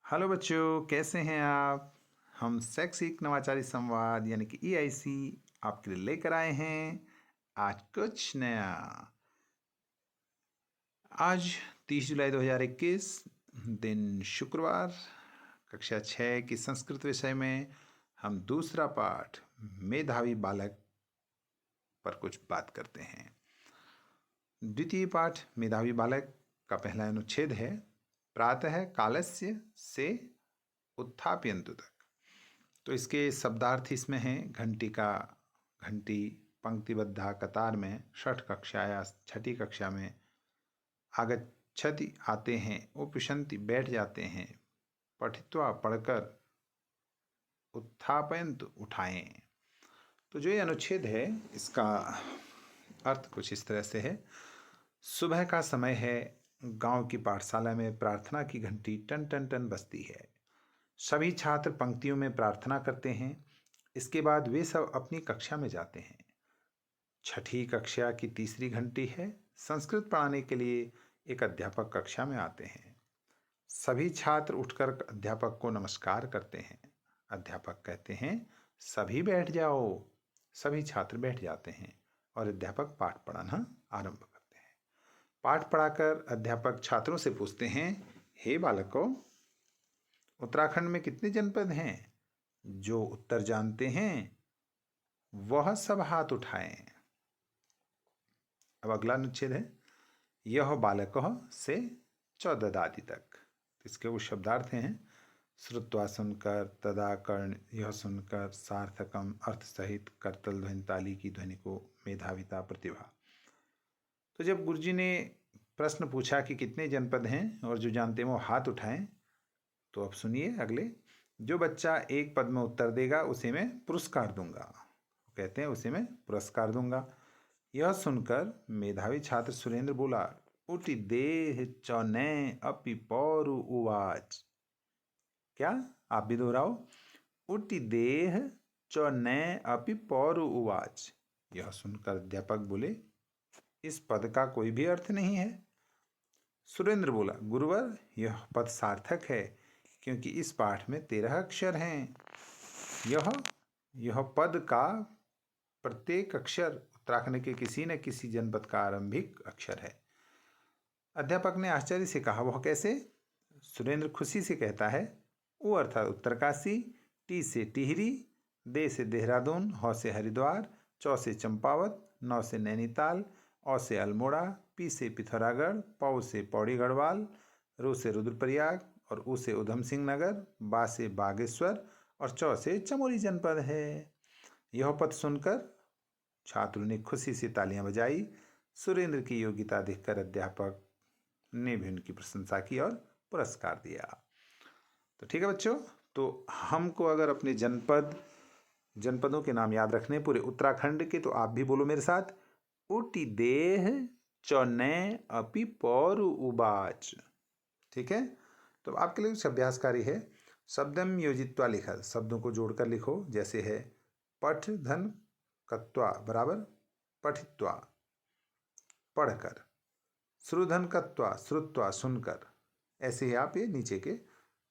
Hello बच्चों, कैसे हैं आप? हम शैक्षिक नवाचारी संवाद यानी कि EIC आपके लिए लेकर आए हैं आज कुछ नया। आज 30 जुलाई 2021 दिन शुक्रवार, कक्षा 6 की संस्कृत विषय में हम दूसरा पाठ मेधावी बालक पर कुछ बात करते हैं। द्वितीय पाठ मेधावी बालक का पहला अनुच्छेद है प्रातः कालस्य से उत्थापयन्तु तक। तो इसके शब्दार्थ इसमें हैं घंटी पंक्तिबद्धा कतार में षठ कक्षा या छठी कक्षा में, आगच्छति आते हैं, उपविशन्ति बैठ जाते हैं, पठित्वा पढ़कर, उत्थापयन्तु उठाएं। तो जो ये अनुच्छेद है इसका अर्थ कुछ इस तरह से है। सुबह का समय है, गांव की पाठशाला में प्रार्थना की घंटी टन टन टन बजती है। सभी छात्र पंक्तियों में प्रार्थना करते हैं। इसके बाद वे सब अपनी कक्षा में जाते हैं। छठी कक्षा की तीसरी घंटी है। संस्कृत पढ़ाने के लिए एक अध्यापक कक्षा में आते हैं। सभी छात्र उठकर अध्यापक को नमस्कार करते हैं। अध्यापक कहते हैं सभी बैठ जाओ। सभी छात्र बैठ जाते हैं और अध्यापक पाठ पढ़ाना आरंभ करते हैं। पाठ पढ़ाकर अध्यापक छात्रों से पूछते हैं, हे बालकों, उत्तराखंड में कितने जनपद हैं? जो उत्तर जानते हैं वह सब हाथ उठाएं। अब अगला अनुच्छेद है यह बालकों से 14 दादी तक। इसके वो शब्दार्थ हैं श्रुत्वा सुनकर, तदा कर्ण, यह सुनकर, सार्थकम अर्थ सहित, करतल ध्वनि ताली की ध्वनि को, मेधाविता प्रतिभा। तो जब गुरुजी ने प्रश्न पूछा कि कितने जनपद हैं और जो जानते हैं वो हाथ उठाएं, तो अब सुनिए अगले। जो बच्चा एक पद में उत्तर देगा उसे मैं पुरस्कार दूंगा। कहते हैं उसे मैं पुरस्कार दूंगा। यह सुनकर मेधावी छात्र सुरेंद्र बोला, उटी देह चौने अपि पौरु उवाच। क्या आप भी दोहराओ, उटी देह चौने अपि पौरु उवाच। यह सुनकर अध्यापक बोले, इस पद का कोई भी अर्थ नहीं है। सुरेंद्र बोला, गुरुवर यह पद सार्थक है क्योंकि इस पाठ में 13 अक्षर हैं। यह पद का प्रत्येक अक्षर उत्तराखंड के किसी न किसी जनपद का आरंभिक अक्षर है। अध्यापक ने आश्चर्य से कहा, वह कैसे? सुरेंद्र खुशी से कहता है, उ अर्थात उत्तरकाशी, टी से टिहरी, दे से देहरादून, हौ से हरिद्वार, चौ से चंपावत, नौ से नैनीताल, औ से अल्मोड़ा, पी से पिथौरागढ़, पौ से पौड़ी गढ़वाल, रू से रुद्रप्रयाग और उ से उधम सिंह नगर, बा से बागेश्वर और चौ से चमोली जनपद है। यह पद सुनकर छात्रों ने खुशी से तालियां बजाई। सुरेंद्र की योग्यता देखकर अध्यापक ने भी उनकी प्रशंसा की और पुरस्कार दिया। तो ठीक है बच्चों, तो हमको अगर अपने जनपदों के नाम याद रखने पूरे उत्तराखंड के, तो आप भी बोलो मेरे साथ, उटी देह चौने अपि पौरु उवाच। ठीक है, तो आपके लिए कुछ अभ्यास कार्य है। शब्दम योजित्वा लिखा, शब्दों को जोड़कर लिखो। जैसे है पठ धन कत्वा बराबर पठित्वा पढ़कर, श्रुधन कत्वा श्रुत्वा सुनकर। ऐसे ही आप ये नीचे के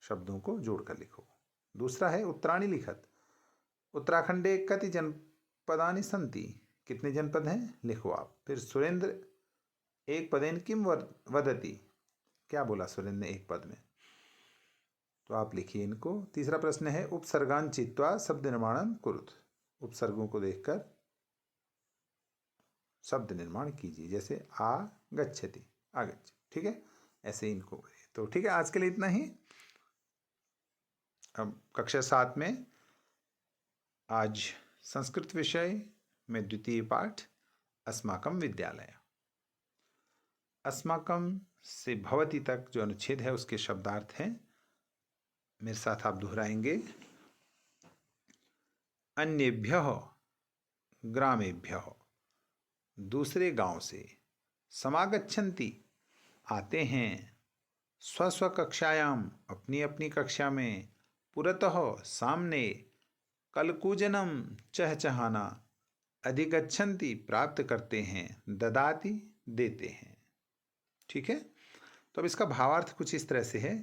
शब्दों को जोड़कर लिखो। दूसरा है उत्तराणी लिखत, उत्तराखंडे कति जनपदानि सन्ति, कितने जनपद हैं लिखो आप। फिर सुरेंद्र एक पदेन किम वदति, क्या बोला सुरेंद्र ने एक पद में, तो आप लिखिए इनको। तीसरा प्रश्न है उपसर्गान चित्वा शब्द निर्माणम कुरुत, उपसर्गों को देखकर शब्द निर्माण कीजिए। जैसे आ गच्छति, आगच्छ। ठीक है, ऐसे इनको करिए। तो ठीक है, आज के लिए इतना ही। अब कक्षा 7 में आज संस्कृत विषय में द्वितीय पाठ अस्माकं विद्यालय। अस्माकं से भवति तक जो अनुच्छेद है उसके शब्दार्थ हैं, मेरे साथ आप दोहराएंगे। अन्येभ्यः ग्रामेभ्यः, दूसरे गांव से, समागच्छन्ति आते हैं, स्वस्व कक्षायाम अपनी अपनी कक्षा में, पुरतः सामने, कलकूजनम चहचहाना, अधिगच्छन्ति प्राप्त करते हैं, ददाति देते हैं। ठीक है, तो अब इसका भावार्थ कुछ इस तरह से है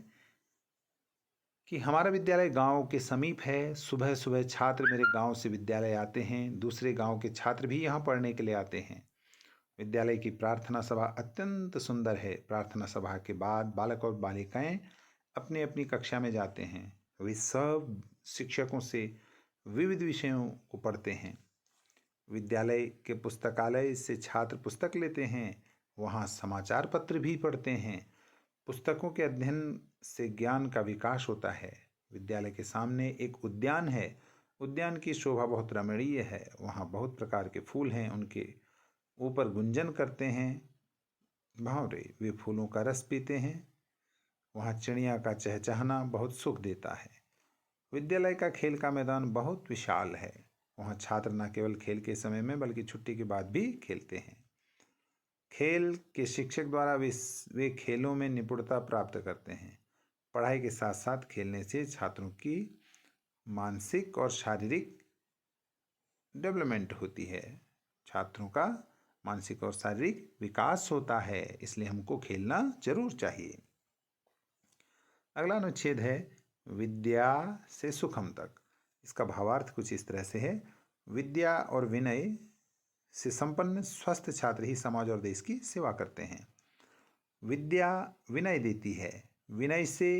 कि हमारा विद्यालय गांव के समीप है। सुबह सुबह छात्र मेरे गांव से विद्यालय आते हैं। दूसरे गांव के छात्र भी यहाँ पढ़ने के लिए आते हैं। विद्यालय की प्रार्थना सभा अत्यंत सुंदर है। प्रार्थना सभा के बाद बालक और बालिकाएं अपनी अपनी कक्षा में जाते हैं। वे सब शिक्षकों से विविध विषयों को पढ़ते हैं। विद्यालय के पुस्तकालय से छात्र पुस्तक लेते हैं। वहाँ समाचार पत्र भी पढ़ते हैं। पुस्तकों के अध्ययन से ज्ञान का विकास होता है। विद्यालय के सामने एक उद्यान है। उद्यान की शोभा बहुत रमणीय है। वहाँ बहुत प्रकार के फूल हैं। उनके ऊपर गुंजन करते हैं भंवरे। वे फूलों का रस पीते हैं। वहाँ चिड़िया का चहचहाना बहुत सुख देता है। विद्यालय का खेल का मैदान बहुत विशाल है। वहाँ छात्र न केवल खेल के समय में बल्कि छुट्टी के बाद भी खेलते हैं। खेल के शिक्षक द्वारा वे खेलों में निपुणता प्राप्त करते हैं। पढ़ाई के साथ साथ खेलने से छात्रों की मानसिक और शारीरिक डेवलपमेंट होती है। छात्रों का मानसिक और शारीरिक विकास होता है, इसलिए हमको खेलना जरूर चाहिए। अगला अनुच्छेद है विद्या से सुखम तक। इसका भावार्थ कुछ इस तरह से है। विद्या और विनय से संपन्न स्वस्थ छात्र ही समाज और देश की सेवा करते हैं। विद्या विनय देती है। विनय से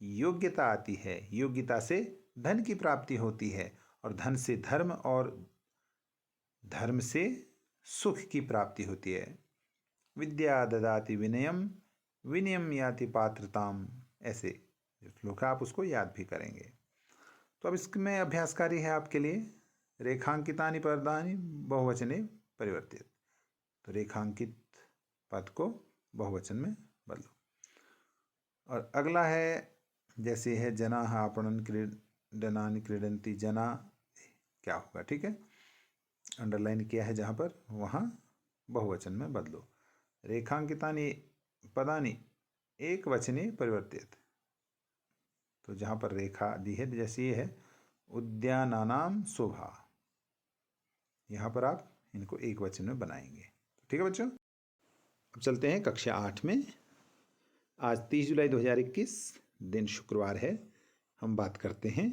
योग्यता आती है। योग्यता से धन की प्राप्ति होती है और धन से धर्म और धर्म से सुख की प्राप्ति होती है। विद्या ददाति विनयम विनयम याति पात्रताम। ऐसे जो श्लोक है आप उसको याद भी करेंगे। तो अब इसमें अभ्यासकारी है आपके लिए। रेखांकितानि पदानि बहुवचने परिवर्तित। तो रेखांकित पद को बहुवचन में बदलो। और अगला है जैसे है जना आपणन क्रीडनानि क्रीडंती। जना क्या होगा, ठीक है, अंडरलाइन किया है जहाँ पर, वहाँ बहुवचन में बदलो। रेखांकितानि पदानि एक वचने परिवर्तित। तो जहाँ पर रेखा दी है जैसे ये है उद्यानानाम शोभा, यहाँ पर आप इनको एक वचन में बनाएंगे। ठीक है बच्चों। अब चलते हैं कक्षा 8 में। आज 30 जुलाई 2021 दिन शुक्रवार है। हम बात करते हैं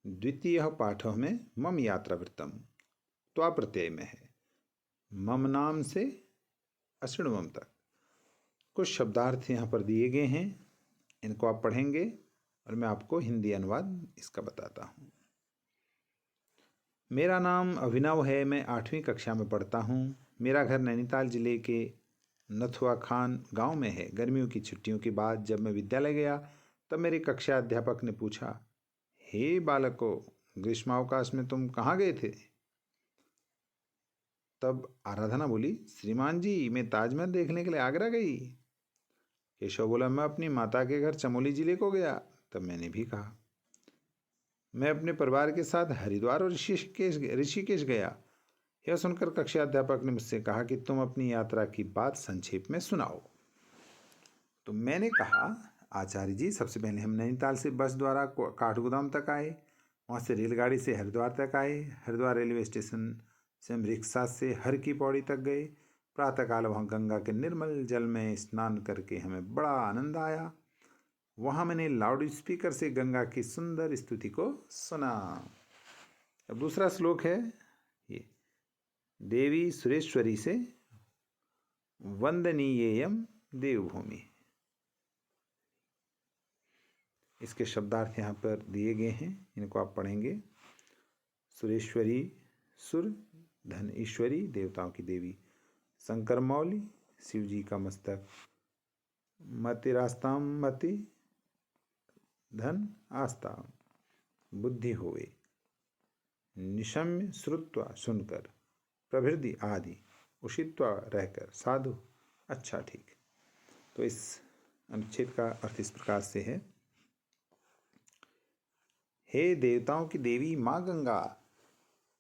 द्वितीय पाठ में मम यात्रा वृत्तम। त्वा प्रत्यय में है। मम नाम से अशृणवम तक कुछ शब्दार्थ यहाँ पर दिए गए हैं। इनको आप पढ़ेंगे और मैं आपको हिंदी अनुवाद इसका बताता हूँ। मेरा नाम अभिनव है। मैं 8वीं कक्षा में पढ़ता हूँ। मेरा घर नैनीताल जिले के नथुआ खान गांव में है। गर्मियों की छुट्टियों के बाद जब मैं विद्यालय गया तब मेरे कक्षा अध्यापक ने पूछा, हे बालकों, ग्रीष्मावकाश में तुम कहाँ गए थे? तब आराधना बोली, श्रीमान जी, मैं ताजमहल देखने के लिए आगरा गई। केशव बोला, मैं अपनी माता के घर चमोली जिले को गया। तब मैंने भी कहा, मैं अपने परिवार के साथ हरिद्वार और ऋषिकेश गया। यह सुनकर कक्षा अध्यापक ने मुझसे कहा कि तुम अपनी यात्रा की बात संक्षेप में सुनाओ। तो मैंने कहा, आचार्य जी, सबसे पहले हम नैनीताल से बस द्वारा काठगोदाम तक आए। वहाँ से रेलगाड़ी से हरिद्वार तक आए। हरिद्वार रेलवे स्टेशन से हम रिक्शा से हर की पौड़ी तक गए। प्रातःकाल वहाँ गंगा के निर्मल जल में स्नान करके हमें बड़ा आनंद आया। वहाँ मैंने लाउड स्पीकर से गंगा की सुंदर स्तुति को सुना। अब दूसरा श्लोक है ये, देवी सुरेश्वरी से वंदनीयेयम देवभूमि। इसके शब्दार्थ यहाँ पर दिए गए हैं, इनको आप पढ़ेंगे। सुरेश्वरी सुर, धन ईश्वरी, देवताओं की देवी। शंकर मौली, शिव जी का मस्तक। मतिरास्ताम मति, धन आस्था, बुद्धि होवे। निशम्य श्रुत्वा, सुनकर। प्रभृति आदि, उषित्वा, रहकर। साधु, अच्छा, ठीक। तो इस अनुच्छेद का अर्थ इस प्रकार से है, हे देवताओं की देवी माँ गंगा,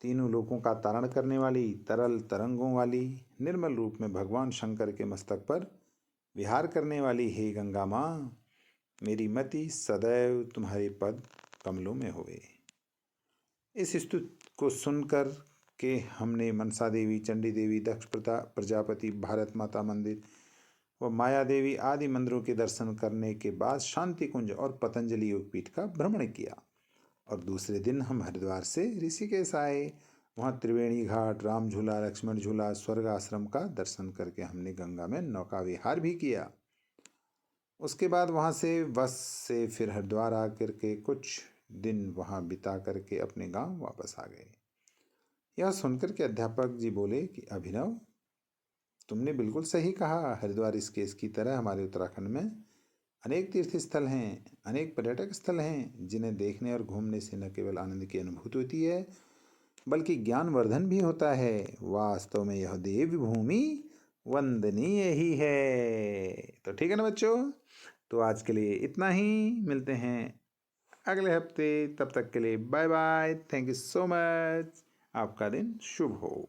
तीनों लोकों का तारण करने वाली, तरल तरंगों वाली, निर्मल रूप में भगवान शंकर के मस्तक पर विहार करने वाली, हे गंगा माँ, मेरी मति सदैव तुम्हारे पद कमलों में होवे। इस स्तुति को सुनकर के हमने मनसा देवी, चंडी देवी, दक्ष प्रजापति, भारत माता मंदिर, वह माया देवी आदि मंदिरों के दर्शन करने के बाद शांति कुंज और पतंजलि योगपीठ का भ्रमण किया और दूसरे दिन हम हरिद्वार से ऋषिकेश आए। वहाँ त्रिवेणी घाट, राम झूला, लक्ष्मण झूला, स्वर्ग आश्रम का दर्शन करके हमने गंगा में नौका विहार भी किया। उसके बाद वहाँ से बस से फिर हरिद्वार आकर के कुछ दिन वहाँ बिता करके अपने गांव वापस आ गए। यह सुनकर के अध्यापक जी बोले कि अभिनव, तुमने बिल्कुल सही कहा। हरिद्वार ऋषिकेश की तरह हमारे उत्तराखंड में अनेक तीर्थ स्थल हैं, अनेक पर्यटक स्थल हैं, जिन्हें देखने और घूमने से न केवल आनंद की अनुभूति होती है बल्कि ज्ञानवर्धन भी होता है। वास्तव में यह देव भूमि वंदनीय ही है। तो ठीक है ना बच्चों, तो आज के लिए इतना ही। मिलते हैं अगले हफ्ते, तब तक के लिए bye bye. Thank you so much. आपका दिन शुभ हो।